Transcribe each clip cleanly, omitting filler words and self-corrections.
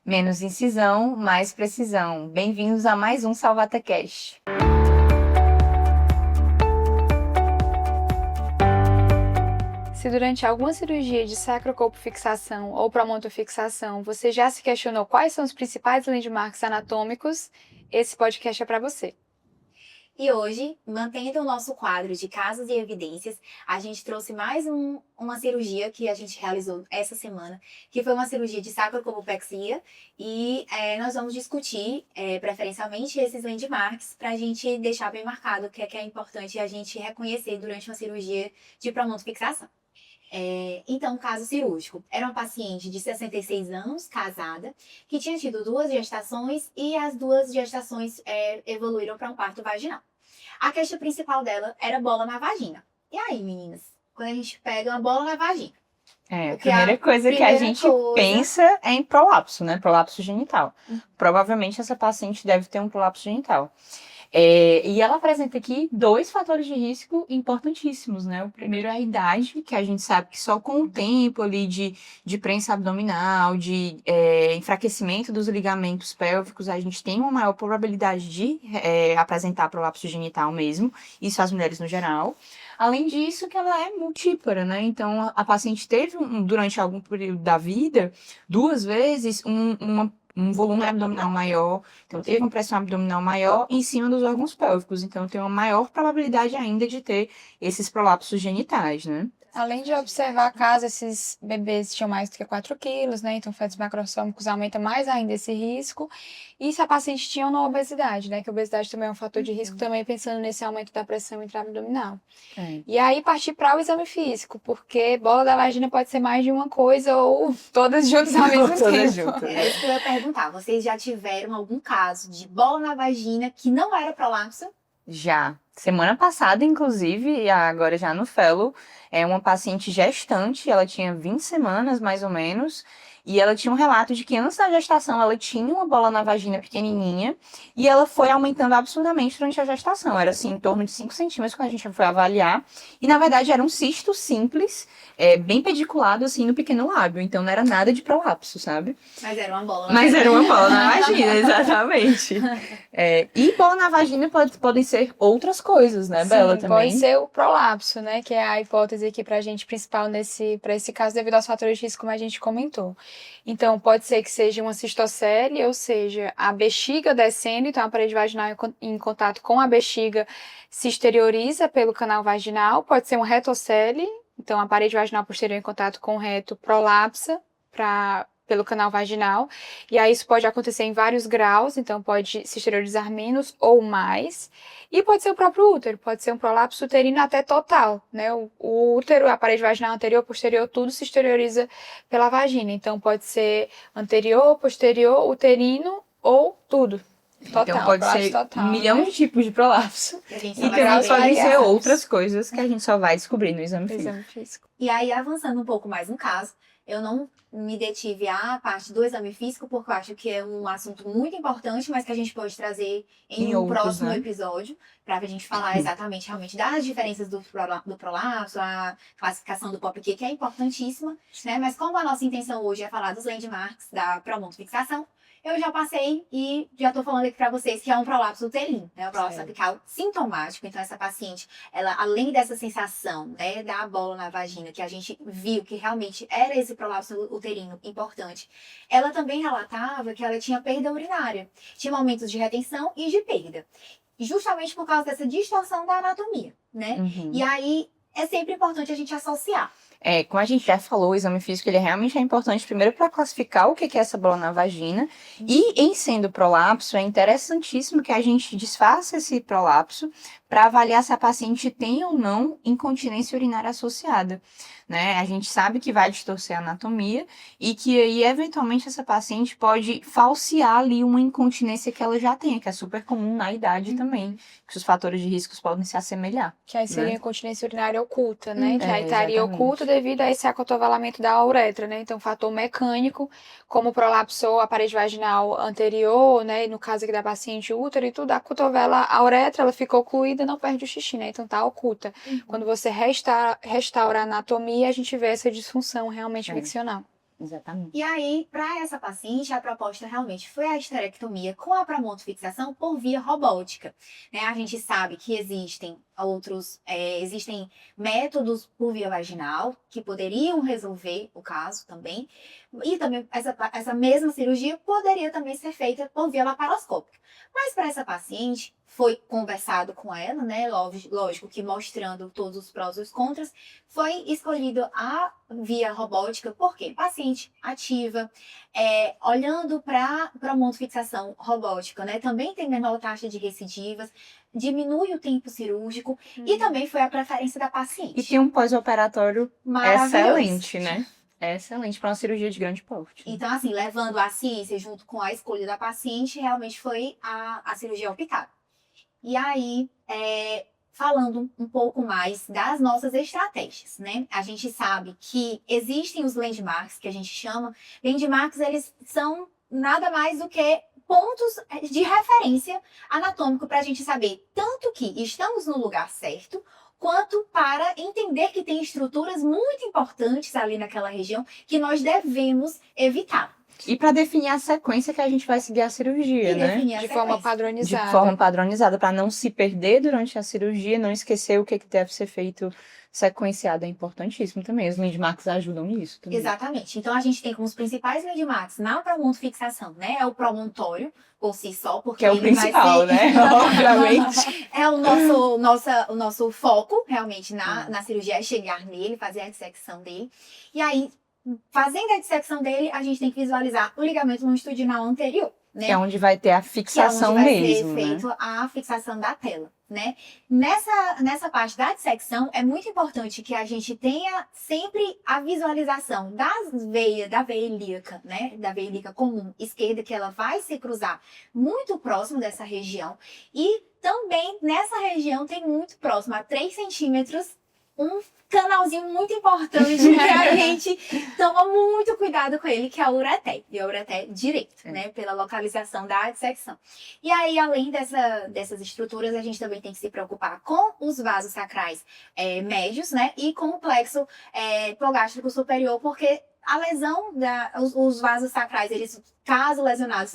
Menos incisão, mais precisão. Bem-vindos a mais um SalvaTaCast. Se durante alguma cirurgia de sacrocolpofixação ou promontofixação você já se questionou quais são os principais landmarks anatômicos, esse podcast é para você. E hoje, mantendo o nosso quadro de casos e evidências, a gente trouxe mais uma cirurgia que a gente realizou essa semana, que foi uma cirurgia de sacrocolpopexia, e nós vamos discutir preferencialmente esses landmarks para a gente deixar bem marcado o que é importante a gente reconhecer durante uma cirurgia de promontofixação. Então, caso cirúrgico. Era uma paciente de 66 anos, casada, que tinha tido 2 gestações e as 2 gestações evoluíram para um parto vaginal. A queixa principal dela era bola na vagina. E aí, meninas? Quando a gente pega uma bola na vagina? A primeira coisa que a gente pensa é em prolapso, né? Prolapso genital. Provavelmente essa paciente deve ter um prolapso genital. E ela apresenta aqui 2 fatores de risco importantíssimos, né? O primeiro é a idade, que a gente sabe que só com o tempo ali de prensa abdominal, de enfraquecimento dos ligamentos pélvicos, a gente tem uma maior probabilidade de apresentar prolapso genital mesmo, isso as mulheres no geral. Além disso, que ela é multípara, né? Então, a paciente teve, durante algum período da vida, 2 vezes um volume abdominal maior, então teve uma pressão abdominal maior em cima dos órgãos pélvicos, então tem uma maior probabilidade ainda de ter esses prolapsos genitais, né? Além de observar caso esses bebês tinham mais do que 4 quilos, né? Então, fetos macrossômicos aumenta mais ainda esse risco. E se a paciente tinha ou não obesidade, né? Que a obesidade também é um fator de risco, também pensando nesse aumento da pressão intraabdominal. E aí, partir para o exame físico, porque bola da vagina pode ser mais de uma coisa ou todas juntas ao mesmo tempo. É isso que eu ia perguntar. Vocês já tiveram algum caso de bola na vagina que não era prolapso? Já. Semana passada, inclusive, agora já no Fellow, uma paciente gestante, ela tinha 20 semanas, mais ou menos, e ela tinha um relato de que antes da gestação ela tinha uma bola na vagina pequenininha e ela foi aumentando absurdamente durante a gestação. Era assim, em torno de 5 centímetros quando a gente foi avaliar. E na verdade era um cisto simples, bem pediculado assim no pequeno lábio. Então não era nada de prolapso, sabe? Mas era uma bola. Mas era uma bola na vagina, exatamente. E bola na vagina podem ser outras coisas, né, Bela, também? Pode ser o prolapso, né, que é a hipótese aqui pra gente principal para esse caso devido aos fatores de risco, como a gente comentou. Então, pode ser que seja uma cistocele, ou seja, a bexiga descendo, então a parede vaginal em contato com a bexiga se exterioriza pelo canal vaginal. Pode ser um retocele, então a parede vaginal posterior em contato com o reto prolapsa pelo canal vaginal, e aí isso pode acontecer em vários graus, então pode se exteriorizar menos ou mais, e pode ser o próprio útero, pode ser um prolapso uterino até total, né? O útero, a parede vaginal anterior, posterior, tudo se exterioriza pela vagina, então pode ser anterior, posterior, uterino ou tudo. Total, então pode ser total, 1 milhão de tipos de prolapso. E também podem ser outras coisas que a gente só vai descobrir no exame físico. E aí, avançando um pouco mais no caso, eu não me detive à parte do exame físico, porque eu acho que é um assunto muito importante, mas que a gente pode trazer em um próximo episódio, para a gente falar exatamente, realmente, das diferenças do prolapso, a classificação do POPQ, que é importantíssima, né? Mas como a nossa intenção hoje é falar dos landmarks da promontofixação, eu já passei e já estou falando aqui para vocês que é um prolapso uterino, né? Um prolapso apical sintomático. Então, essa paciente, ela, além dessa sensação, né, da bola na vagina, que a gente viu que realmente era esse prolapso uterino importante, ela também relatava que ela tinha perda urinária. Tinha aumentos de retenção e de perda. Justamente por causa dessa distorção da anatomia, né? E aí, é sempre importante a gente associar. Como a gente já falou, o exame físico ele realmente é importante, primeiro para classificar o que é essa bola na vagina, e em sendo prolapso, é interessantíssimo que a gente desfaça esse prolapso para avaliar se a paciente tem ou não incontinência urinária associada, né? A gente sabe que vai distorcer a anatomia e que aí, eventualmente, essa paciente pode falsear ali uma incontinência que ela já tem, que é super comum na idade também, que os fatores de riscos podem se assemelhar. Que aí seria a incontinência urinária oculta, né? Que aí estaria oculta devido a esse acotovelamento da uretra, né? Então, fator mecânico, como prolapsou a parede vaginal anterior, né? E no caso aqui da paciente útero e tudo, a cotovela, a uretra, ela ficou ocluída, não perde o xixi, né? Então, tá oculta. Quando você restaura a anatomia, a gente vê essa disfunção realmente miccional. Exatamente. E aí, para essa paciente, a proposta realmente foi a esterectomia com a pronto-fixação por via robótica. Né? A gente sabe que existem existem métodos por via vaginal que poderiam resolver o caso também. E também essa mesma cirurgia poderia também ser feita por via laparoscópica. Mas para essa paciente, foi conversado com ela, né? Lógico que mostrando todos os prós e os contras, foi escolhido a via robótica, porque paciente ativa, olhando para a montofixação robótica, né? Também tem menor taxa de recidivas, diminui o tempo cirúrgico e também foi a preferência da paciente. E tem um pós-operatório Maravilhoso. excelente, né? É excelente para uma cirurgia de grande porte. Então, assim, levando a ciência junto com a escolha da paciente, realmente foi a cirurgia optada. E aí, falando um pouco mais das nossas estratégias, né? A gente sabe que existem os landmarks, que a gente chama. Landmarks, eles são nada mais do que pontos de referência anatômico para a gente saber tanto que estamos no lugar certo, quanto para entender que tem estruturas muito importantes ali naquela região que nós devemos evitar. E para definir a sequência que a gente vai seguir a cirurgia, né? De forma padronizada. De forma padronizada, para não se perder durante a cirurgia, não esquecer o que deve ser feito sequenciado. É importantíssimo também. Os landmarks ajudam nisso também. Exatamente. Então, a gente tem como os principais landmarks na promontofixação, né? É o promontório, por si só, porque que é o ele principal, vai ser... né? Obviamente. É o nosso foco, realmente, na cirurgia, é chegar nele, fazer a dissecção dele. E aí, fazendo a dissecção dele, a gente tem que visualizar o ligamento longitudinal anterior, né? Que é onde vai ter a fixação mesmo, mesmo, que é onde vai ser feito a fixação da tela, né? Nessa parte da dissecção, é muito importante que a gente tenha sempre a visualização da veia ilíaca, né? Da veia ilíaca comum esquerda, que ela vai se cruzar muito próximo dessa região. E também nessa região tem muito próximo, a 3 centímetros, um canalzinho muito importante que a gente toma muito cuidado com ele, que é o ureter. E é o ureter direito, né? Pela localização da dissecção. E aí, além dessas estruturas, a gente também tem que se preocupar com os vasos sacrais médios, né? E com o plexo hipogástrico superior, porque a lesão, os vasos sacrais, eles, caso lesionados,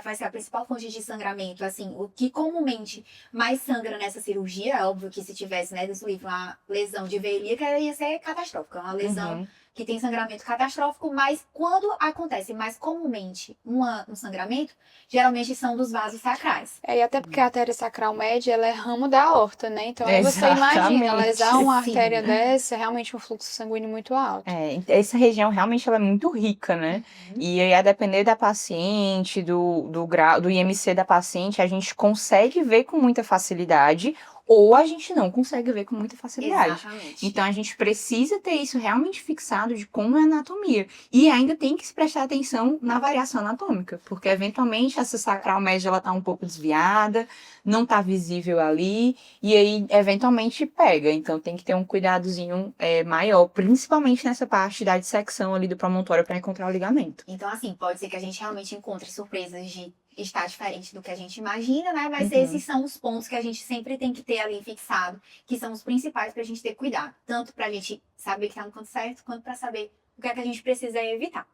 vai ser a principal fonte de sangramento. Assim, o que comumente mais sangra nessa cirurgia, é óbvio que se tivesse, né, nesse livro, uma lesão de veia ilíaca, ia ser catastrófica. Uma lesão que tem sangramento catastrófico, mas quando acontece mais comumente um sangramento, geralmente são dos vasos sacrais. E até porque a artéria sacral média, ela é ramo da aorta, né? Então aí você imagina, lesar uma artéria dessa, é realmente um fluxo sanguíneo muito alto. Essa região realmente ela é muito rica, né? E aí, a depender da paciente, do grau, do IMC da paciente, a gente consegue ver com muita facilidade, ou a gente não consegue ver com muita facilidade. Exatamente. Então, a gente precisa ter isso realmente fixado de como é a anatomia. E ainda tem que se prestar atenção na variação anatômica, porque, eventualmente, essa sacral média ela tá um pouco desviada, não tá visível ali, e aí, eventualmente, pega. Então, tem que ter um cuidadozinho maior, principalmente nessa parte da dissecção ali do promontório para encontrar o ligamento. Então, assim, pode ser que a gente realmente encontre surpresas de estar diferente do que a gente imagina, né? Mas esses são os pontos que a gente sempre tem que ter ali fixado, que são os principais pra gente ter cuidado. Tanto pra gente saber que tá no canto certo, quanto pra saber o que é que a gente precisa evitar.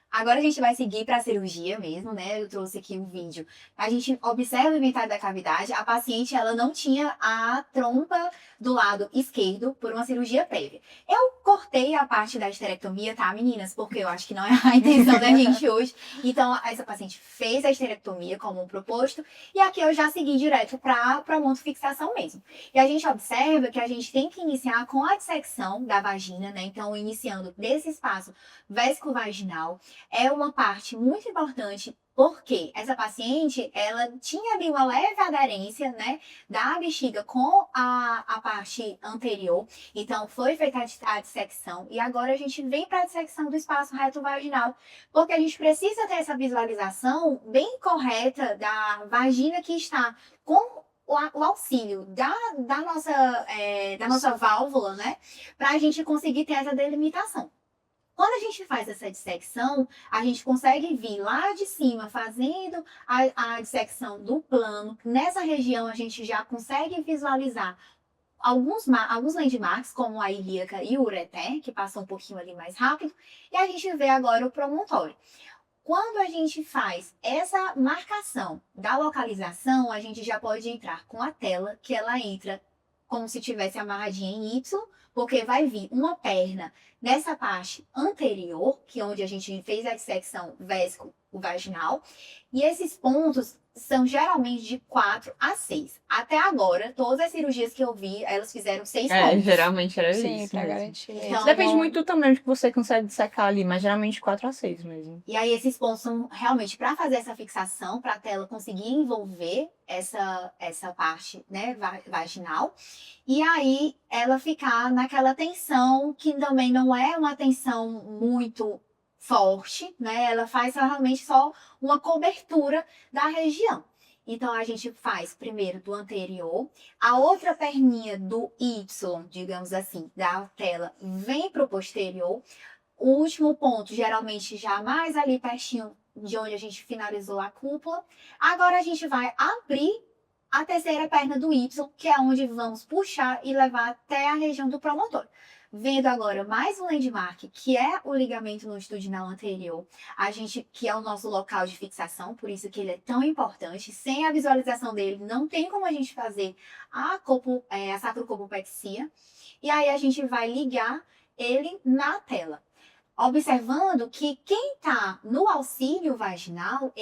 Agora a gente vai seguir para a cirurgia mesmo, né? Eu trouxe aqui um vídeo. A gente observa o inventário da cavidade. A paciente, ela não tinha a trompa do lado esquerdo por uma cirurgia prévia. Eu cortei a parte da esterectomia, tá, meninas? Porque eu acho que não é a intenção da gente hoje. Então, essa paciente fez a esterectomia como proposto. E aqui eu já segui direto para a montofixação mesmo. E a gente observa que a gente tem que iniciar com a dissecção da vagina, né? Então, iniciando desse espaço vescovaginal. É uma parte muito importante, porque essa paciente, ela tinha ali uma leve aderência, né, da bexiga com a parte anterior. Então, foi feita a dissecção. E agora a gente vem para a dissecção do espaço retrovaginal, porque a gente precisa ter essa visualização bem correta da vagina que está com o auxílio da nossa válvula, né, para a gente conseguir ter essa delimitação. Quando a gente faz essa dissecção, a gente consegue vir lá de cima fazendo a dissecção do plano. Nessa região, a gente já consegue visualizar alguns landmarks, como a ilíaca e o ureter, que passam um pouquinho ali mais rápido, e a gente vê agora o promontório. Quando a gente faz essa marcação da localização, a gente já pode entrar com a tela, que ela entra como se tivesse amarradinha em Y, porque vai vir uma perna nessa parte anterior, que é onde a gente fez a dissecção vesco-vaginal, e esses pontos são geralmente de 4 a 6. Até agora, todas as cirurgias que eu vi, elas fizeram 6 pontos. Geralmente era Sim, isso pra mesmo. garantir. Então, Depende muito do tamanho que você consegue dissecar ali, mas geralmente 4 a 6 mesmo. E aí esses pontos são realmente para fazer essa fixação, para a tela conseguir envolver essa parte, né, vaginal. E aí ela ficar naquela tensão que também não é uma tensão muito forte, né? Ela faz realmente só uma cobertura da região. Então a gente faz primeiro do anterior, a outra perninha do Y, digamos assim, da tela vem para o posterior. O último ponto, geralmente já mais ali pertinho de onde a gente finalizou a cúpula. Agora a gente vai abrir a terceira perna do Y, que é onde vamos puxar e levar até a região do promontório. Vendo agora mais um landmark, que é o ligamento longitudinal anterior, que é o nosso local de fixação, por isso que ele é tão importante. Sem a visualização dele, não tem como a gente fazer a sacrocolpopexia. E aí a gente vai ligar ele na tela. Observando que quem está no auxílio vaginal,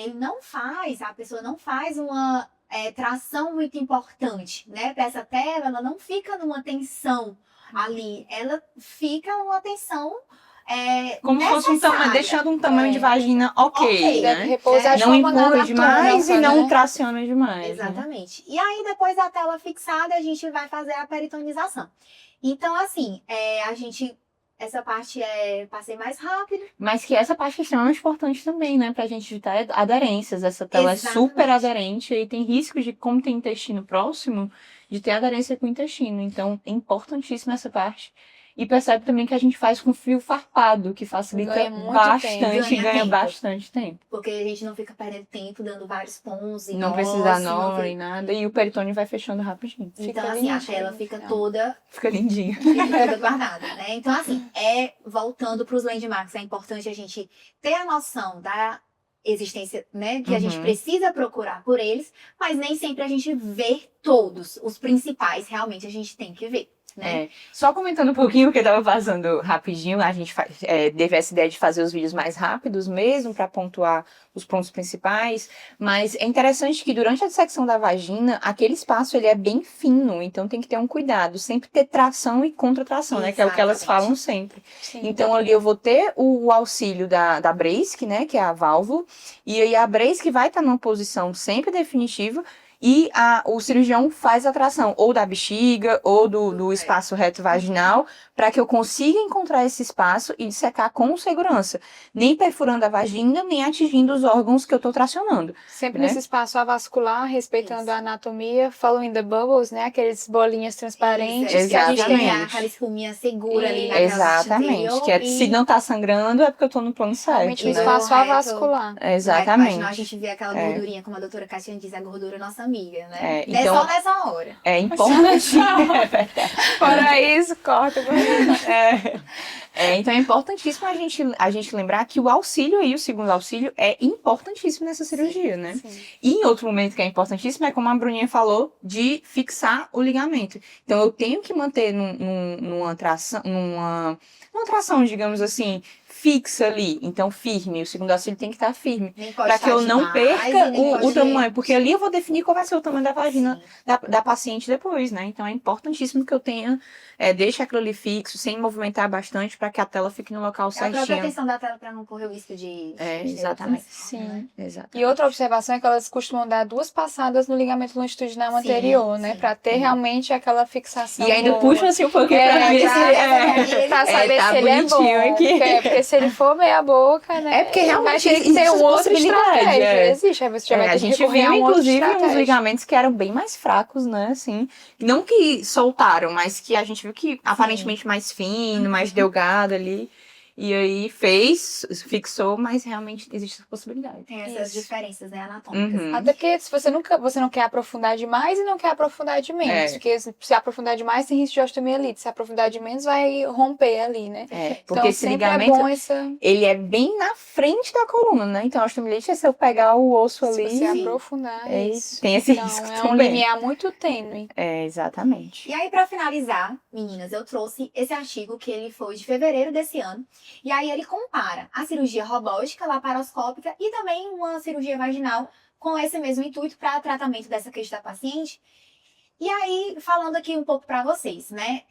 a pessoa não faz uma tração muito importante, né? Para essa tela, ela não fica numa tensão ali, ela fica numa tensão como se fosse deixando um tamanho de vagina ok, né? Deve repousar Não empurra demais e não né? traciona demais. Exatamente. Né? E aí, depois da tela fixada, a gente vai fazer a peritonização. Então, assim, essa parte passei mais rápido. Mas que essa parte é extremamente importante também, né? Pra gente evitar aderências. Essa tela é super aderente e tem risco de, como tem intestino próximo, de ter aderência com o intestino. Então, é importantíssima essa parte. E percebe também que a gente faz com fio farpado, que facilita bastante e ganha bastante tempo. Porque a gente não fica perdendo tempo dando vários pontos. Não precisa nó nem nada. E o peritônio vai fechando rapidinho. Então, assim, a tela fica toda... Fica lindinha. Fica toda guardada, né? Então, assim, voltando para os landmarks, é importante a gente ter a noção da existência, né? Que a gente precisa procurar por eles, mas nem sempre a gente vê todos. Os principais, realmente, a gente tem que ver. Né? Só comentando um pouquinho, porque eu tava passando rapidinho, a gente teve essa ideia de fazer os vídeos mais rápidos mesmo, para pontuar os pontos principais, mas é interessante que durante a dissecção da vagina, aquele espaço ele é bem fino, então tem que ter um cuidado, sempre ter tração e contratração, né, que é o que elas falam sempre. Sim. Então ali eu vou ter o auxílio da Breizk, né, que é a válvula, e aí a Breizk vai estar numa posição sempre definitiva, e o cirurgião faz a tração ou da bexiga ou do espaço reto vaginal para que eu consiga encontrar esse espaço e dissecar com segurança, nem perfurando a vagina, nem atingindo os órgãos que eu estou tracionando. Sempre nesse espaço avascular, respeitando a anatomia, following the bubbles, né? Aqueles bolinhas transparentes. Exatamente. Que a gente tem aquela espuminha segura ali na Exatamente. Que se não tá sangrando é porque eu tô no plano certo. Realmente um espaço avascular. Exatamente. A gente vê aquela gordurinha, como a doutora Cassiane diz, a gordura é nossa amiga, né? Então, só nessa hora. É importante. Fora isso, corta. Então é importantíssimo a gente lembrar que o auxílio aí, o segundo auxílio, é importantíssimo nessa cirurgia, né? Sim. E em outro momento que é importantíssimo é, como a Bruninha falou, de fixar o ligamento. Então eu tenho que manter numa tração, digamos assim, fixa ali, então firme, o segundo auxílio tem que estar firme, para que eu não perca o tamanho, porque ali eu vou definir qual vai ser o tamanho da vagina da paciente depois, né? Então é importantíssimo que eu tenha, deixe aquilo ali fixo, sem movimentar bastante, para que a tela fique no local certinho. A própria questão da tela para não correr o risco de... exatamente. Sim. Exatamente. E outra observação é que elas costumam dar 2 passadas no ligamento longitudinal anterior, né? Para ter realmente aquela fixação. E ainda boa. puxa assim um pouquinho pra ver pra saber se ele é bom. Aqui. Porque se ele for meia boca, né? Porque realmente tem que ter uma outra estratégia. Existe, aí você já vai ter a gente que viu, inclusive, uns ligamentos que eram bem mais fracos, né? Assim, não que soltaram, mas que a gente viu que aparentemente mais fino, mais delgado ali. E aí fixou, mas realmente existe essa possibilidade. Tem essas Isso. diferenças, né, anatômicas. Uhum. Até porque se você não quer aprofundar demais e não quer aprofundar de menos. Porque se aprofundar demais, tem risco de osteomielite. Se aprofundar de menos, vai romper ali, né? Porque Então, esse sempre ligamento, é bom essa... ele é bem na frente da coluna, né? Então, a osteomielite é se eu pegar o osso Se ali... você aprofundar, é isso. Tem esse Então, risco é um também. limiar muito tênue. Exatamente. E aí, pra finalizar, meninas, eu trouxe esse artigo que ele foi de fevereiro desse ano. E aí ele compara a cirurgia robótica, laparoscópica e também uma cirurgia vaginal com esse mesmo intuito para tratamento dessa queixa da paciente. E aí, falando aqui um pouco para vocês, né?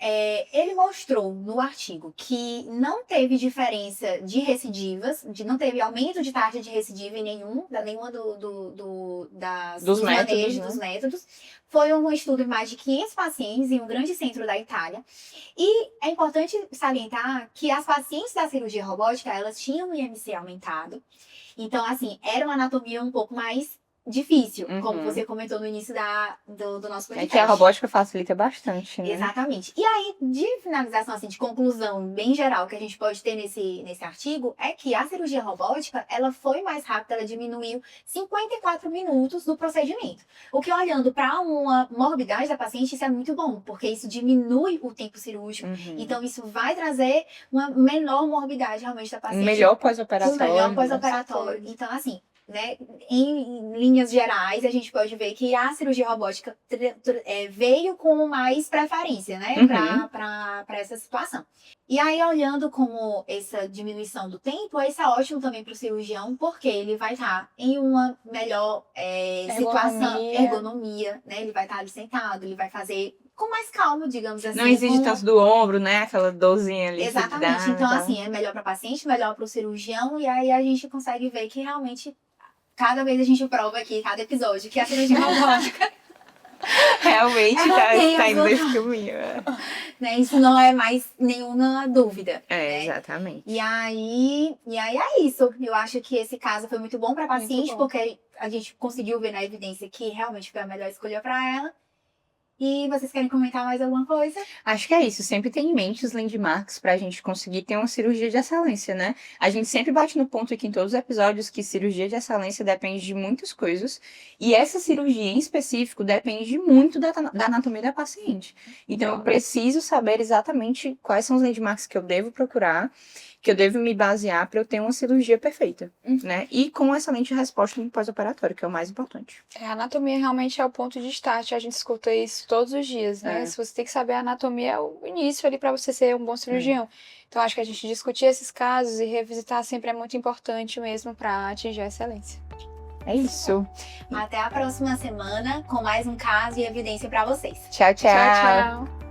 Ele mostrou no artigo que não teve diferença de recidivas, não teve aumento de taxa de recidiva em nenhuma dos manejos, dos métodos. Foi um estudo em mais de 500 pacientes em um grande centro da Itália. E é importante salientar que as pacientes da cirurgia robótica, elas tinham um IMC aumentado. Então, assim, era uma anatomia um pouco mais difícil, como você comentou no início do nosso podcast. É que a robótica facilita bastante, né? Exatamente. E aí, de finalização, assim, de conclusão bem geral que a gente pode ter nesse artigo, é que a cirurgia robótica, ela foi mais rápida, ela diminuiu 54 minutos do procedimento. O que, olhando para uma morbidade da paciente, isso é muito bom, porque isso diminui o tempo cirúrgico. Então, isso vai trazer uma menor morbidade realmente da paciente. Melhor pós-operatório. Melhor pós-operatório. Então, assim, né, em linhas gerais, a gente pode ver que a cirurgia robótica veio com mais preferência, né, para essa situação. E aí, olhando como essa diminuição do tempo, isso é ótimo também para o cirurgião, porque ele vai estar em uma melhor ergonomia, né, ele vai estar ali sentado, ele vai fazer com mais calma, digamos assim. Não exige tanto do ombro, né? Aquela dorzinha ali. Exatamente. Então, assim, é melhor para o paciente, melhor para o cirurgião, e aí a gente consegue ver que realmente, cada vez a gente prova aqui, cada episódio, que a cirurgia robótica realmente tá indo nesse caminho. Né? Isso não é mais nenhuma dúvida. Né? Exatamente. E aí é isso. Eu acho que esse caso foi muito bom para a paciente, porque a gente conseguiu ver na evidência que realmente foi a melhor escolha para ela. E vocês querem comentar mais alguma coisa? Acho que é isso. Sempre tem em mente os landmarks pra gente conseguir ter uma cirurgia de excelência, né? A gente sempre bate no ponto aqui em todos os episódios que cirurgia de excelência depende de muitas coisas. E essa cirurgia em específico depende muito da anatomia da paciente. Então, eu preciso saber exatamente quais são os landmarks que eu devo procurar, que eu devo me basear para eu ter uma cirurgia perfeita, né? E com uma excelente resposta no pós-operatório, que é o mais importante. A anatomia realmente é o ponto de start, a gente escuta isso todos os dias, né? Se você tem que saber a anatomia, é o início ali para você ser um bom cirurgião. Então, acho que a gente discutir esses casos e revisitar sempre é muito importante mesmo para atingir a excelência. É isso. Até a próxima semana com mais um caso e evidência para vocês. Tchau, tchau. Tchau, tchau.